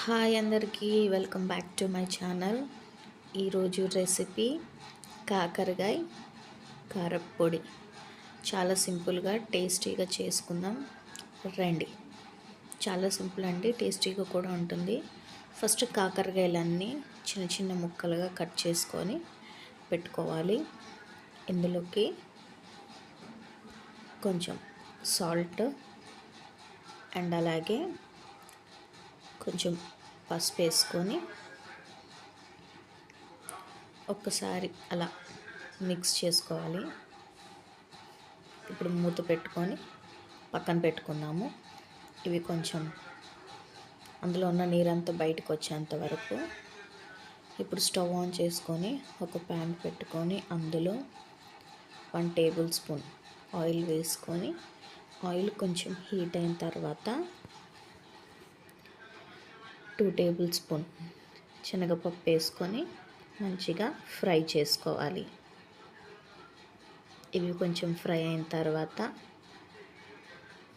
Hi అందరికీ welcome back to my channel. ఈరోజు recipe కాకరకాయ కారప్పొడి. చాలా సింపుల్గా టేస్టీగా చేసుకుందాం రండి. చాలా సింపుల్ అండి, టేస్టీగా కూడా ఉంటుంది. ఫస్ట్ కాకరకాయలన్నీ చిన్న చిన్న ముక్కలుగా కట్ చేసుకొని పెట్టుకోవాలి. ఇందులోకి కొంచెం సాల్ట్ అండ్ అలాగే కొంచెం పసుపు వేసుకొని ఒక్కసారి అలా మిక్స్ చేసుకోవాలి. ఇప్పుడు మూత పెట్టుకొని పక్కన పెట్టుకుందాము. ఇవి కొంచెం అందులో ఉన్న నీరంతా బయటకు వచ్చేంత వరకు. ఇప్పుడు స్టవ్ ఆన్ చేసుకొని ఒక ప్యాన్ పెట్టుకొని అందులో 1 టేబుల్ స్పూన్ ఆయిల్ వేసుకొని ఆయిల్ కొంచెం హీట్ అయిన తర్వాత 2 టేబుల్ స్పూన్ శనగపప్పు వేసుకొని మంచిగా ఫ్రై చేసుకోవాలి. ఇవి కొంచెం ఫ్రై అయిన తర్వాత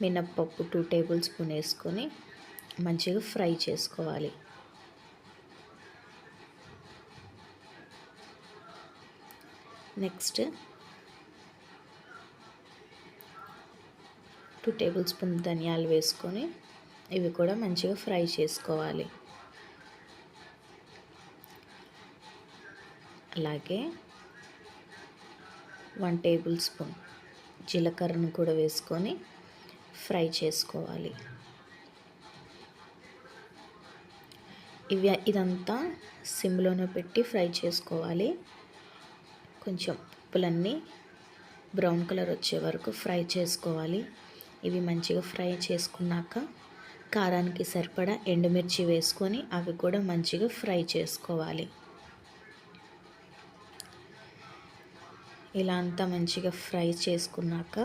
మినప్పప్పు 2 టేబుల్ స్పూన్ వేసుకొని మంచిగా ఫ్రై చేసుకోవాలి. నెక్స్ట్ 2 టేబుల్ స్పూన్ ధనియాలు వేసుకొని ఇవి కూడా మంచిగా ఫ్రై చేసుకోవాలి. అలాగే 1 టేబుల్ స్పూన్ జీలకర్రను కూడా వేసుకొని ఫ్రై చేసుకోవాలి. ఇదంతా సిమ్లోనే పెట్టి ఫ్రై చేసుకోవాలి. కొంచెం పుల్లన్నీ బ్రౌన్ కలర్ వచ్చే వరకు ఫ్రై చేసుకోవాలి. ఇవి మంచిగా ఫ్రై చేసుకున్నాక కారానికి సరిపడా ఎండుమిర్చి వేసుకొని అవి కూడా మంచిగా ఫ్రై చేసుకోవాలి. ఇలా అంతా మంచిగా ఫ్రై చేసుకున్నాక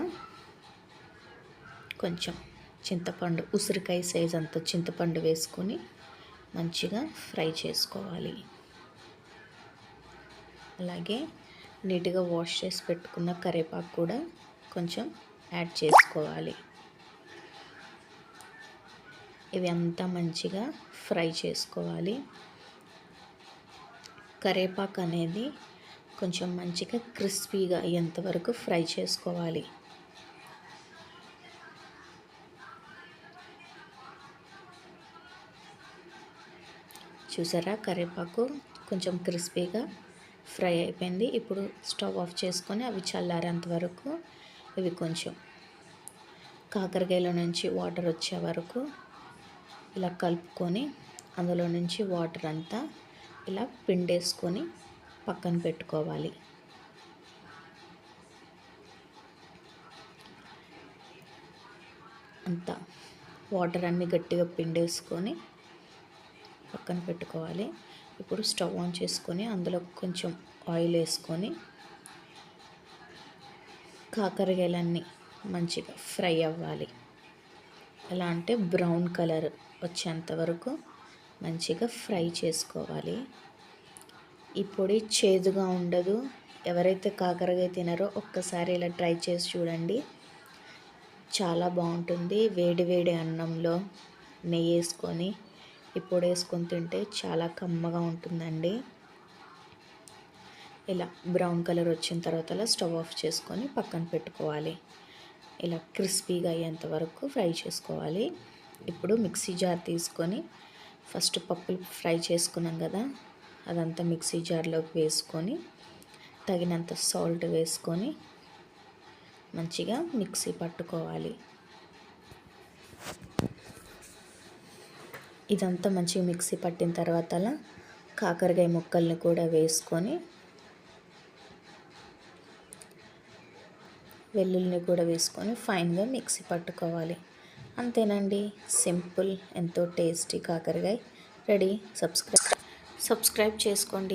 కొంచెం చింతపండు, ఉసిరికాయ సైజ్ అంత చింతపండు వేసుకొని మంచిగా ఫ్రై చేసుకోవాలి. అలాగే నీట్గా వాష్ చేసి పెట్టుకున్న కరివేపాకు కూడా కొంచెం యాడ్ చేసుకోవాలి. ఇవి అంతా మంచిగా ఫ్రై చేసుకోవాలి. కరివేపాకు అనేది కొంచెం మంచిగా క్రిస్పీగా అయ్యేంత వరకు ఫ్రై చేసుకోవాలి. చూసారా, కరివేపాకు కొంచెం క్రిస్పీగా ఫ్రై అయిపోయింది. ఇప్పుడు స్టవ్ ఆఫ్ చేసుకొని అవి చల్లారేంత వరకు ఇవి కొంచెం కాకరకాయలో నుంచి వాటర్ వచ్చే వరకు ఇలా కలుపుకొని అందులో నుంచి వాటర్ అంతా ఇలా పిండేసుకొని పక్కన పెట్టుకోవాలి. అంతా వాటర్ అన్నీ గట్టిగా పిండేసుకొని పక్కన పెట్టుకోవాలి. ఇప్పుడు స్టవ్ ఆన్ చేసుకొని అందులో కొంచెం ఆయిల్ వేసుకొని కాకరకాయలన్నీ మంచిగా ఫ్రై అవ్వాలి. ఎలా అంటే బ్రౌన్ కలర్ వచ్చేంత వరకు మంచిగా ఫ్రై చేసుకోవాలి. ఈ పొడి చేదుగా ఉండదు. ఎవరైతే కాకరకాయ తినారో ఒక్కసారి ఇలా ట్రై చేసి చూడండి, చాలా బాగుంటుంది. వేడి వేడి అన్నంలో నెయ్యి వేసుకొని ఈ పొడి వేసుకొని తింటే చాలా కమ్మగా ఉంటుందండి. ఇలా బ్రౌన్ కలర్ వచ్చిన తర్వాత స్టవ్ ఆఫ్ చేసుకొని పక్కన పెట్టుకోవాలి. ఇలా క్రిస్పీగా అయ్యేంత వరకు ఫ్రై చేసుకోవాలి. ఇప్పుడు మిక్సీ జార్ తీసుకొని ఫస్ట్ పప్పులు ఫ్రై చేసుకున్నాం కదా, అదంతా మిక్సీ జార్లోకి వేసుకొని తగినంత సాల్ట్ వేసుకొని మంచిగా మిక్సీ పట్టుకోవాలి. ఇదంతా మంచిగా మిక్సీ పట్టిన తర్వాత కాకరకాయ ముక్కల్ని కూడా వేసుకొని వెల్లుల్లిని కూడా వేసుకొని ఫైన్గా మిక్సీ పట్టుకోవాలి. అంతేనండి, సింపుల్, ఎంతో టేస్టీ కాకరకాయ రెడీ. సబ్స్క్రైబ్ చేసుకోండి.